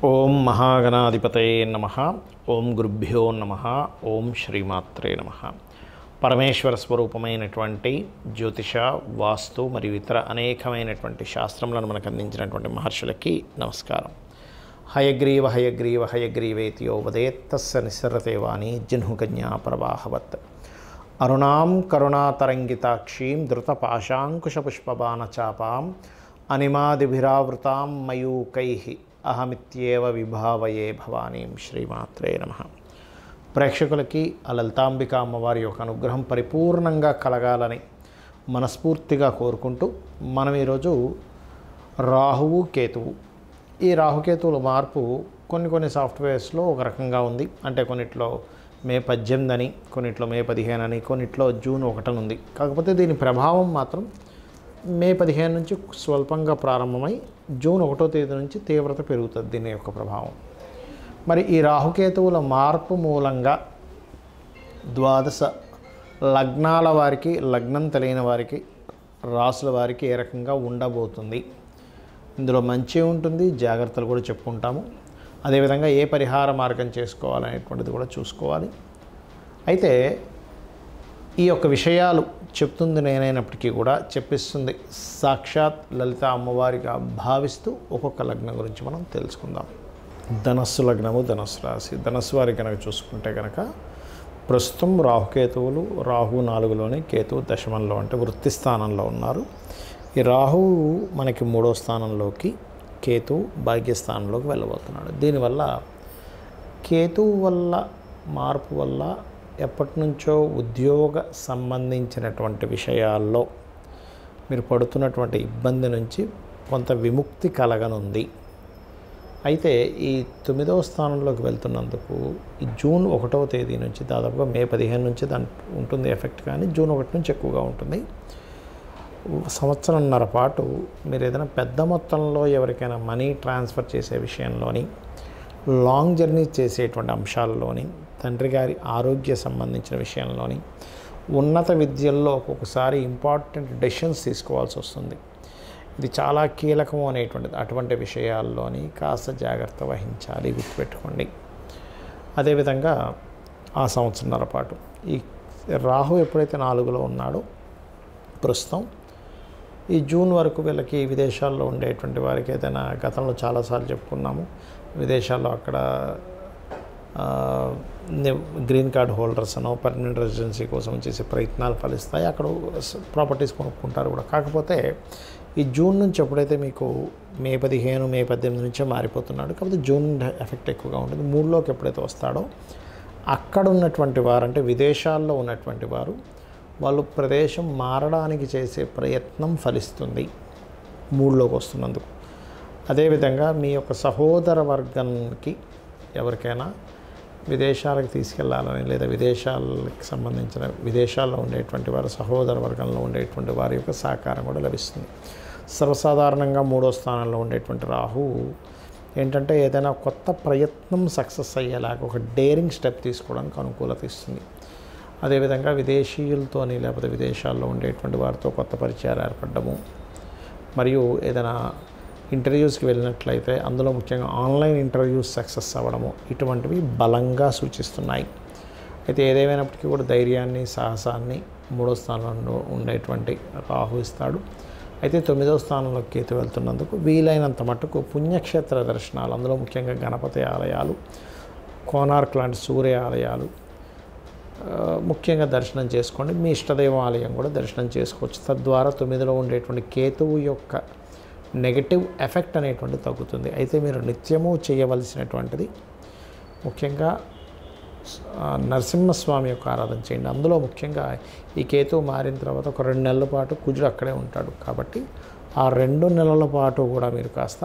ఓం మహాగణాధిపతయే నమః. ఓం గురుభ్యో నమః. ఓం శ్రీమాత్రే నమః. పరమేశ్వర స్వరూపమైనటువంటి జ్యోతిష, వాస్తు మరియు ఇతర అనేకమైనటువంటి శాస్త్రములను మనకు అందించినటువంటి మహర్షులకి నమస్కారం. హయగ్రీవ హయగ్రీవ హయగ్రీవేతియో వదేత్తస్య నిస్సరతే వాణి జిహ్నుకన్యా ప్రవాహవత్. అరుణాం కరుణాతరంగితాక్షీం ధృతపాశాంకుశపుష్పబాణచాపాం అనిమాదిభిరావృతాం మయూకైః అహమిత్యేవ విభావయే భవానీం. శ్రీమాత్రే నమః. ప్రేక్షకులకి ఆ లలితాంబిక అమ్మవారి యొక్క అనుగ్రహం పరిపూర్ణంగా కలగాలని మనస్ఫూర్తిగా కోరుకుంటూ మనం ఈరోజు రాహువు కేతువు, ఈ రాహుకేతువుల మార్పు కొన్ని సాఫ్ట్వేర్స్లో ఒక రకంగా ఉంది. అంటే కొన్నిట్లో మే 18 అని, కొన్నిట్లో మే 15 అని, కొన్నిట్లో జూన్ 1 ఉంది. కాకపోతే దీని ప్రభావం మాత్రం మే 15 నుంచి స్వల్పంగా ప్రారంభమై జూన్ 1వ తేదీ నుంచి తీవ్రత పెరుగుతుంది దీని యొక్క ప్రభావం. మరి ఈ రాహుకేతువుల మార్పు మూలంగా ద్వాదశ లగ్నాల వారికి, లగ్నం తెలియని వారికి, రాసుల వారికి ఏ రకంగా ఉండబోతుంది, ఇందులో మంచి ఉంటుంది, జాగ్రత్తలు కూడా చెప్పుకుంటాము. అదేవిధంగా ఏ పరిహార మార్గం చేసుకోవాలనేటువంటిది కూడా చూసుకోవాలి. అయితే ఈ యొక్క విషయాలు చెప్తుంది నేనైనప్పటికీ కూడా చెప్పిస్తుంది సాక్షాత్ లలిత అమ్మవారిగా భావిస్తూ ఒక్కొక్క లగ్నం గురించి మనం తెలుసుకుందాం. ధనస్సు లగ్నము, ధనస్సు రాశి. ధనస్సు వారి కనుక చూసుకుంటే కనుక ప్రస్తుతం రాహుకేతువులు, రాహు 4లోని, కేతువు దశమంలో అంటే వృత్తి స్థానంలో ఉన్నారు. ఈ రాహువు మనకి 3వ స్థానంలోకి, కేతువు భాగ్యస్థానంలోకి వెళ్ళబోతున్నాడు. దీనివల్ల కేతువు వల్ల మార్పు వల్ల ఎప్పటి నుంచో ఉద్యోగ సంబంధించినటువంటి విషయాల్లో మీరు పడుతున్నటువంటి ఇబ్బంది నుంచి కొంత విముక్తి కలగనుంది. అయితే ఈ 9వ స్థానంలోకి వెళ్తున్నందుకు ఈ జూన్ 1వ తేదీ నుంచి దాదాపుగా మే 15 నుంచి దాని ఉంటుంది ఎఫెక్ట్, కానీ జూన్ 1 నుంచి ఎక్కువగా ఉంటుంది. సంవత్సరంన్నర పాటు మీరు ఏదైనా పెద్ద మొత్తంలో ఎవరికైనా మనీ ట్రాన్స్ఫర్ చేసే విషయంలోని, లాంగ్ జర్నీ చేసేటువంటి అంశాల్లోని, తండ్రి గారి ఆరోగ్య సంబంధించిన విషయంలోని, ఉన్నత విద్యల్లో ఒక్కొక్కసారి ఇంపార్టెంట్ డెసిషన్స్ తీసుకోవాల్సి వస్తుంది. ఇది చాలా కీలకము అనేటువంటిది. అటువంటి విషయాల్లోని కాస్త జాగ్రత్త వహించాలి, గుర్తుపెట్టుకోండి. అదేవిధంగా ఆ సంవత్సరంన్నర పాటు ఈ రాహు ఎప్పుడైతే 4లో ఉన్నాడో ప్రస్తుతం ఈ జూన్ వరకు వీళ్ళకి విదేశాల్లో ఉండేటువంటి వారికి ఏదైనా, గతంలో చాలాసార్లు చెప్పుకున్నాము, విదేశాల్లో అక్కడ గ్రీన్ కార్డ్ హోల్డర్స్ అనో పర్మనెంట్ రెసిడెన్సీ కోసం చేసే ప్రయత్నాలు ఫలిస్తాయి. అక్కడ ప్రాపర్టీస్ కొనుక్కుంటారు కూడా. కాకపోతే ఈ జూన్ నుంచి ఎప్పుడైతే మీకు మే 15, మే 18 నుంచే మారిపోతున్నాడు. కాకపోతే జూన్ ఎఫెక్ట్ ఎక్కువగా ఉంటుంది. 3లోకి ఎప్పుడైతే వస్తాడో అక్కడ ఉన్నటువంటి వారు, అంటే విదేశాల్లో ఉన్నటువంటి వారు, వాళ్ళు ప్రదేశం మారడానికి చేసే ప్రయత్నం ఫలిస్తుంది 3లోకి వస్తున్నందుకు. అదేవిధంగా మీ యొక్క సహోదర వర్గానికి ఎవరికైనా విదేశాలకు తీసుకెళ్లాలని, లేదా విదేశాలకు సంబంధించిన విదేశాల్లో ఉండేటువంటి వారు, సహోదర వర్గంలో ఉండేటువంటి వారి యొక్క సహకారం కూడా లభిస్తుంది. సర్వసాధారణంగా 3వ స్థానంలో ఉండేటువంటి రాహు ఏంటంటే ఏదైనా కొత్త ప్రయత్నం సక్సెస్ అయ్యేలాగా ఒక డేరింగ్ స్టెప్ తీసుకోవడానికి అనుకూలత ఇస్తుంది. అదేవిధంగా విదేశీయులతోని, లేకపోతే విదేశాల్లో ఉండేటువంటి వారితో కొత్త పరిచయాలు ఏర్పడము, మరియు ఏదైనా ఇంటర్వ్యూస్కి వెళ్ళినట్లయితే అందులో ముఖ్యంగా ఆన్లైన్ ఇంటర్వ్యూస్ సక్సెస్ అవ్వడము, ఇటువంటివి బలంగా సూచిస్తున్నాయి. అయితే ఏదేమైనప్పటికీ కూడా ధైర్యాన్ని, సాహసాన్ని 3వ స్థానంలో ఉండేటువంటి రాహు ఇస్తాడు. అయితే 9వ స్థానంలో కేతు వెళ్తున్నందుకు వీలైనంత మట్టుకు పుణ్యక్షేత్ర దర్శనాలు, అందులో ముఖ్యంగా గణపతి ఆలయాలు, కోనార్క్ లాంటి సూర్య ఆలయాలు ముఖ్యంగా దర్శనం చేసుకోండి. మీ ఇష్టదైవం ఆలయం కూడా దర్శనం చేసుకోవచ్చు. తద్వారా 9లో ఉండేటువంటి కేతువు యొక్క నెగటివ్ ఎఫెక్ట్ అనేటువంటి తగ్గుతుంది. అయితే మీరు నిత్యము చేయవలసినటువంటిది ముఖ్యంగా నరసింహస్వామి యొక్క ఆరాధన చేయండి. అందులో ముఖ్యంగా ఈ కేతువు మారిన తర్వాత ఒక 2 నెలల పాటు కుజుడు అక్కడే ఉంటాడు. కాబట్టి ఆ 2 నెలల పాటు కూడా మీరు కాస్త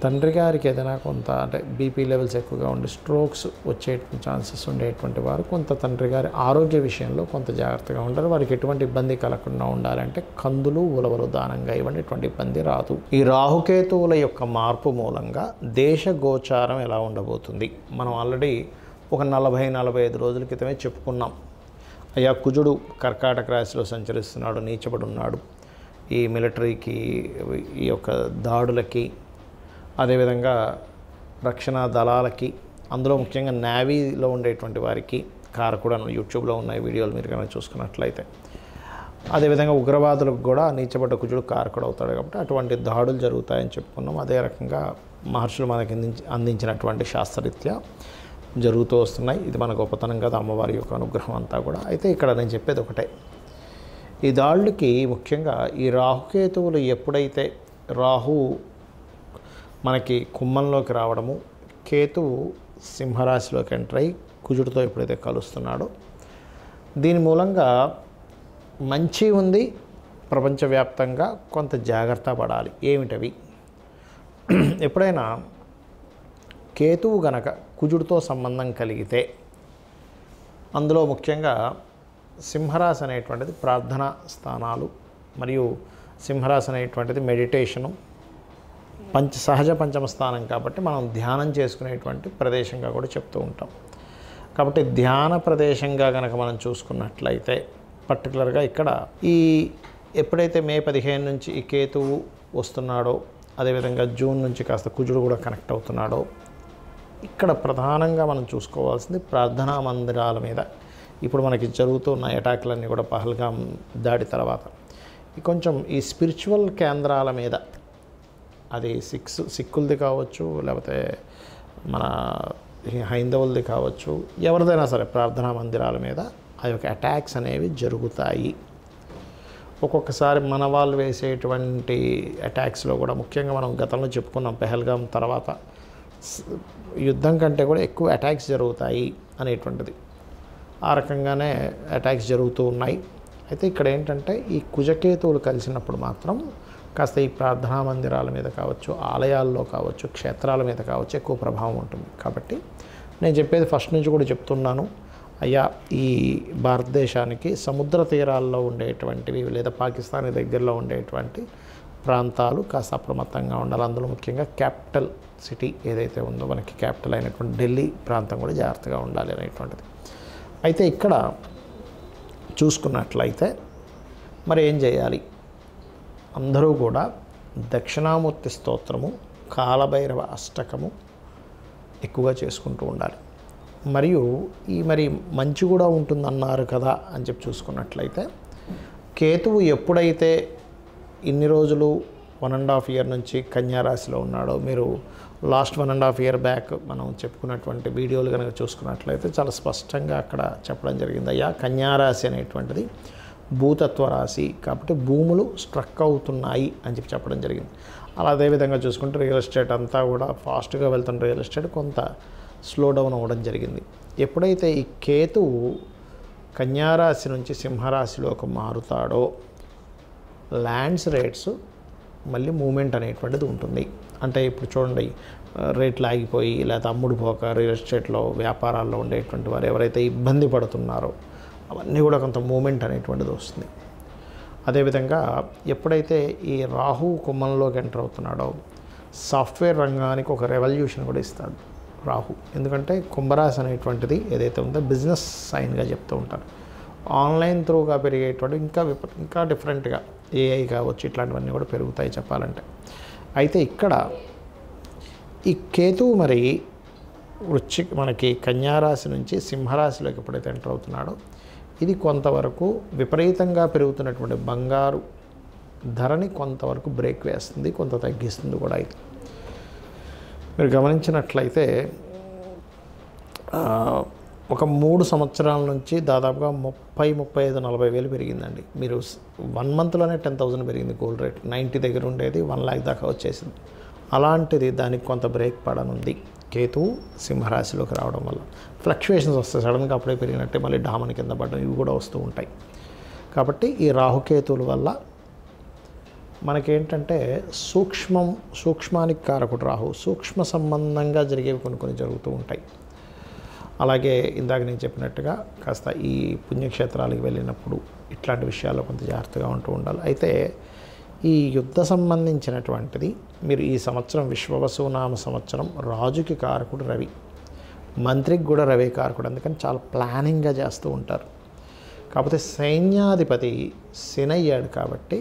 తండ్రి గారికి ఏదైనా కొంత, అంటే బీపీ లెవెల్స్ ఎక్కువగా ఉండి స్ట్రోక్స్ వచ్చే ఛాన్సెస్ ఉండేటువంటి వారు కొంత తండ్రి గారి ఆరోగ్య విషయంలో కొంత జాగ్రత్తగా ఉంటారు. వారికి ఎటువంటి ఇబ్బంది కలగకుండా ఉండాలంటే కందులు, ఉలవలు దానంగా ఇవ్వండి, ఎటువంటి ఇబ్బంది రాదు. ఈ రాహుకేతువుల యొక్క మార్పు మూలంగా దేశ గోచారం ఎలా ఉండబోతుంది మనం ఆల్రెడీ ఒక 40-45 రోజుల క్రితమే చెప్పుకున్నాం. అయ్యా కుజుడు కర్కాటక రాశిలో సంచరిస్తున్నాడు, నీచబడి ఉన్నాడు. ఈ మిలిటరీకి, ఈ యొక్క దాడులకి, అదేవిధంగా రక్షణ దళాలకి, అందులో ముఖ్యంగా నేవీలో ఉండేటువంటి వారికి కారకుడు అని యూట్యూబ్లో ఉన్నాయి వీడియోలు మీరు కనుక చూసుకున్నట్లయితే. అదేవిధంగా ఉగ్రవాదులకు కూడా నీచబడ్డ కుజుడు కారకుడు అవుతాడు కాబట్టి అటువంటి దాడులు జరుగుతాయని చెప్పుకున్నాం. అదే రకంగా మహర్షులు మనకి అందించినటువంటి శాస్త్రరీత్యా జరుగుతూ వస్తున్నాయి. ఇది మన గొప్పతనం కదా, అమ్మవారి యొక్క అనుగ్రహం అంతా కూడా. అయితే ఇక్కడ నేను చెప్పేది ఒకటే, ఈ దాడులకి ముఖ్యంగా ఈ రాహుకేతువులు ఎప్పుడైతే రాహు మనకి కుంభంలోకి రావడము, కేతువు సింహరాశిలోకి ఎంటర్ అయ్యి కుజుడితో ఎప్పుడైతే కలుస్తున్నాడో దీని మూలంగా మంచి ఉంది. ప్రపంచవ్యాప్తంగా కొంత జాగ్రత్త పడాలి. ఏమిటవి? ఎప్పుడైనా కేతువు గనక కుజుడితో సంబంధం కలిగితే అందులో ముఖ్యంగా సింహరాశి అనేటువంటిది ప్రార్థనా స్థానాలు, మరియు సింహరాశి అనేటువంటిది మెడిటేషను, సహజ పంచమ స్థానం కాబట్టి మనం ధ్యానం చేసుకునేటువంటి ప్రదేశంగా కూడా చెప్తూ ఉంటాం. కాబట్టి ధ్యాన ప్రదేశంగా కనుక మనం చూసుకున్నట్లయితే పర్టికులర్గా ఇక్కడ ఈ ఎప్పుడైతే మే 15 నుంచి ఈ కేతువు వస్తున్నాడో, అదేవిధంగా జూన్ నుంచి కాస్త కుజుడు కూడా కనెక్ట్ అవుతున్నాడో, ఇక్కడ ప్రధానంగా మనం చూసుకోవాల్సింది ప్రార్థనా మందిరాల మీద. ఇప్పుడు మనకి జరుగుతున్న అటాక్లన్నీ కూడా పహల్గాం దాడి తర్వాత కొంచెం ఈ స్పిరిచువల్ కేంద్రాల మీద, అది సిక్కులది కావచ్చు, లేకపోతే మన హైందవులది కావచ్చు, ఎవరిదైనా సరే ప్రార్థనా మందిరాల మీద ఆ యొక్క అటాక్స్ అనేవి జరుగుతాయి. ఒక్కొక్కసారి మన వాళ్ళు వేసేటువంటి అటాక్స్లో కూడా ముఖ్యంగా మనం గతంలో చెప్పుకున్నాం, పెహల్గాం తర్వాత యుద్ధం కంటే కూడా ఎక్కువ అటాక్స్ జరుగుతాయి అనేటువంటిది. ఆ రకంగానే అటాక్స్ జరుగుతూ ఉన్నాయి. అయితే ఇక్కడ ఏంటంటే ఈ కుజకేతువులు కలిసినప్పుడు మాత్రం కాస్త ఈ ప్రార్థనా మందిరాల మీద కావచ్చు, ఆలయాల్లో కావచ్చు, క్షేత్రాల మీద కావచ్చు ఎక్కువ ప్రభావం ఉంటుంది. కాబట్టి నేను చెప్పేది ఫస్ట్ నుంచి కూడా చెప్తున్నాను, అయ్యా ఈ భారతదేశానికి సముద్ర తీరాల్లో ఉండేటువంటివి లేదా పాకిస్తాన్ దగ్గరలో ఉండేటువంటి ప్రాంతాలు కాస్త అప్రమత్తంగా ఉండాలి. అందులో ముఖ్యంగా క్యాపిటల్ సిటీ ఏదైతే ఉందో మనకి క్యాపిటల్ అయినటువంటి ఢిల్లీ ప్రాంతం కూడా జాగ్రత్తగా ఉండాలి అనేటువంటిది. అయితే ఇక్కడ చూసుకున్నట్లయితే మరి ఏం చేయాలి? అందరూ కూడా దక్షిణామూర్తి స్తోత్రము, కాలభైరవ అష్టకము ఎక్కువగా చేసుకుంటూ ఉండాలి. మరియు మరి మంచి కూడా ఉంటుందన్నారు కదా అని చెప్పి చూసుకున్నట్లయితే కేతువు ఎప్పుడైతే ఇన్ని రోజులు 1.5 year నుంచి కన్యారాశిలో ఉన్నాడో, మీరు లాస్ట్ 1.5 year బ్యాక్ మనం చెప్పుకున్నటువంటి వీడియోలు కనుక చూసుకున్నట్లయితే చాలా స్పష్టంగా అక్కడ చెప్పడం జరిగింది, అయ్యా కన్యారాశి అనేటువంటిది భూతత్వ రాశి కాబట్టి భూములు స్ట్రక్ అవుతున్నాయి అని చెప్పి చెప్పడం జరిగింది. అలా అదేవిధంగా చూసుకుంటే రియల్ ఎస్టేట్ అంతా కూడా ఫాస్ట్గా వెళ్తున్న రియల్ ఎస్టేట్ కొంత స్లో డౌన్ అవ్వడం జరిగింది. ఎప్పుడైతే ఈ కేతువు కన్యారాశి నుంచి సింహరాశిలోకి మారుతాడో ల్యాండ్స్ రేట్స్ మళ్ళీ మూమెంట్ అనేటువంటిది ఉంటుంది. అంటే ఇప్పుడు చూడండి, రేట్లు ఆగిపోయి లేదా అమ్ముడు పోక రియల్ ఎస్టేట్లో వ్యాపారాల్లో ఉండేటువంటి వారు ఎవరైతే ఇబ్బంది పడుతున్నారో అవన్నీ కూడా కొంత మూమెంట్ అనేటువంటిది వస్తుంది. అదేవిధంగా ఎప్పుడైతే ఈ రాహు కుంభంలోకి ఎంటర్ అవుతున్నాడో సాఫ్ట్వేర్ రంగానికి ఒక రెవల్యూషన్ కూడా ఇస్తాడు రాహు. ఎందుకంటే కుంభరాశి అనేటువంటిది ఏదైతే ఉందో బిజినెస్ సైన్గా చెప్తూ ఉంటారు. ఆన్లైన్ త్రూగా పెరిగేటువంటి ఇంకా డిఫరెంట్గా ఏఐ కావచ్చు, ఇట్లాంటివన్నీ కూడా పెరుగుతాయి చెప్పాలంటే. అయితే ఇక్కడ ఈ కేతువు మరి మనకి కన్యారాశి నుంచి సింహరాశిలోకి ఎప్పుడైతే ఎంటర్ అవుతున్నాడో ఇది కొంతవరకు విపరీతంగా పెరుగుతున్నటువంటి బంగారు ధరని కొంతవరకు బ్రేక్ వేస్తుంది, కొంత తగ్గిస్తుంది కూడా. ఇది మీరు గమనించినట్లయితే ఒక 3 సంవత్సరాల నుంచి దాదాపుగా 30, 35, 40 వేలు పెరిగిందండి. మీరు 1 monthలోనే 10,000 పెరిగింది గోల్డ్ రేట్. 90 దగ్గర ఉండేది 1 lakh దాకా వచ్చేసింది. అలాంటిది దానికి కొంత బ్రేక్ పడనుంది కేతువు సింహరాశిలోకి రావడం వల్ల. ఫ్లక్చువేషన్స్ వస్తాయి, సడన్గా అప్పుడే పెరిగినట్టే మళ్ళీ డామని కింద పడడం ఇవి కూడా వస్తూ ఉంటాయి. కాబట్టి ఈ రాహుకేతువుల వల్ల మనకేంటంటే సూక్ష్మానికి కారకుడు రాహు, సూక్ష్మ సంబంధంగా జరిగేవి కొన్ని జరుగుతూ ఉంటాయి. అలాగే ఇందాక నేను చెప్పినట్టుగా కాస్త ఈ పుణ్యక్షేత్రాలకు వెళ్ళినప్పుడు ఇట్లాంటి విషయాల్లో కొంత జాగ్రత్తగా ఉంటూ ఉండాలి. అయితే ఈ యుద్ధ సంబంధించినటువంటిది మీరు ఈ సంవత్సరం విశ్వవసునామ సంవత్సరం రాజుకి కారకుడు రవి, మంత్రికి కూడా రవి కారకుడు, అందుకని చాలా ప్లానింగ్గా చేస్తూ ఉంటారు. కాకపోతే సైన్యాధిపతి శని అయ్యాడు కాబట్టి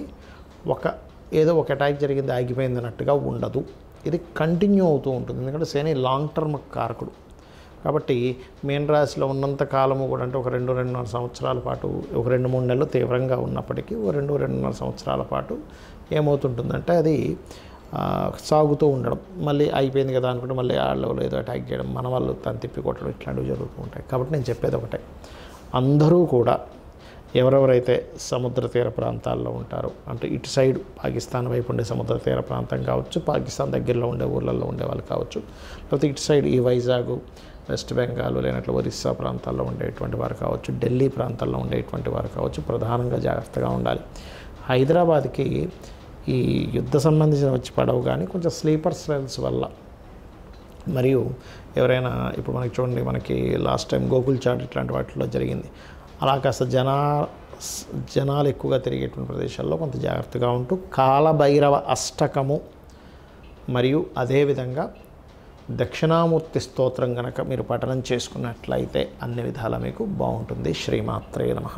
ఏదో ఒక అటాక్ జరిగింది ఆగిపోయింది అన్నట్టుగా ఉండదు. ఇది కంటిన్యూ అవుతూ ఉంటుంది. ఎందుకంటే శని లాంగ్ టర్మ్ కారకుడు కాబట్టి మీన రాశిలో ఉన్నంత కాలము కూడా అంటే ఒక 2-2.5 సంవత్సరాల పాటు, ఒక 2-3 నెలలు తీవ్రంగా ఉన్నప్పటికీ ఒక 2-2.5 సంవత్సరాల పాటు ఏమవుతుంటుందంటే అది సాగుతూ ఉండడం, మళ్ళీ అయిపోయింది కదా అనుకుంటే మళ్ళీ వాళ్ళు ఏదో అటాక్ చేయడం, మన వాళ్ళు తను తిప్పి కొట్టడం, ఇట్లాంటివి జరుగుతూ ఉంటాయి. కాబట్టి నేను చెప్పేది ఒకటే, అందరూ కూడా ఎవరెవరైతే సముద్ర తీర ప్రాంతాల్లో ఉంటారో, అంటే ఇటు సైడ్ పాకిస్తాన్ వైపు ఉండే సముద్ర తీర ప్రాంతం కావచ్చు, పాకిస్తాన్ దగ్గరలో ఉండే ఊళ్ళల్లో ఉండే వాళ్ళు కావచ్చు, లేకపోతే ఇటు సైడ్ ఈ వైజాగ్, వెస్ట్ బెంగాల్, లేనట్లు ఒరిస్సా ప్రాంతాల్లో ఉండేటువంటి వారు కావచ్చు, ఢిల్లీ ప్రాంతాల్లో ఉండేటువంటి వారు కావచ్చు, ప్రధానంగా జాగ్రత్తగా ఉండాలి. హైదరాబాద్కి ఈ యుద్ధ సంబంధించిన వచ్చి పడవు కానీ కొంచెం స్లీపర్ సెల్స్ వల్ల, మరియు ఎవరైనా ఇప్పుడు మనకి చూడండి, మనకి లాస్ట్ టైం గోకుల్ చాట్ ఇట్లాంటి వాటిలో జరిగింది. అలా కాస్త జనాలు ఎక్కువగా తిరిగేటువంటి ప్రదేశాల్లో కొంత జాగ్రత్తగా ఉంటూ కాలభైరవ అష్టకము మరియు అదేవిధంగా దక్షిణామూర్తి స్తోత్రం కనుక మీరు పఠనం చేసుకున్నట్లయితే అన్ని విధాలా మీకు బాగుంటుంది. శ్రీమాత్రే నమః.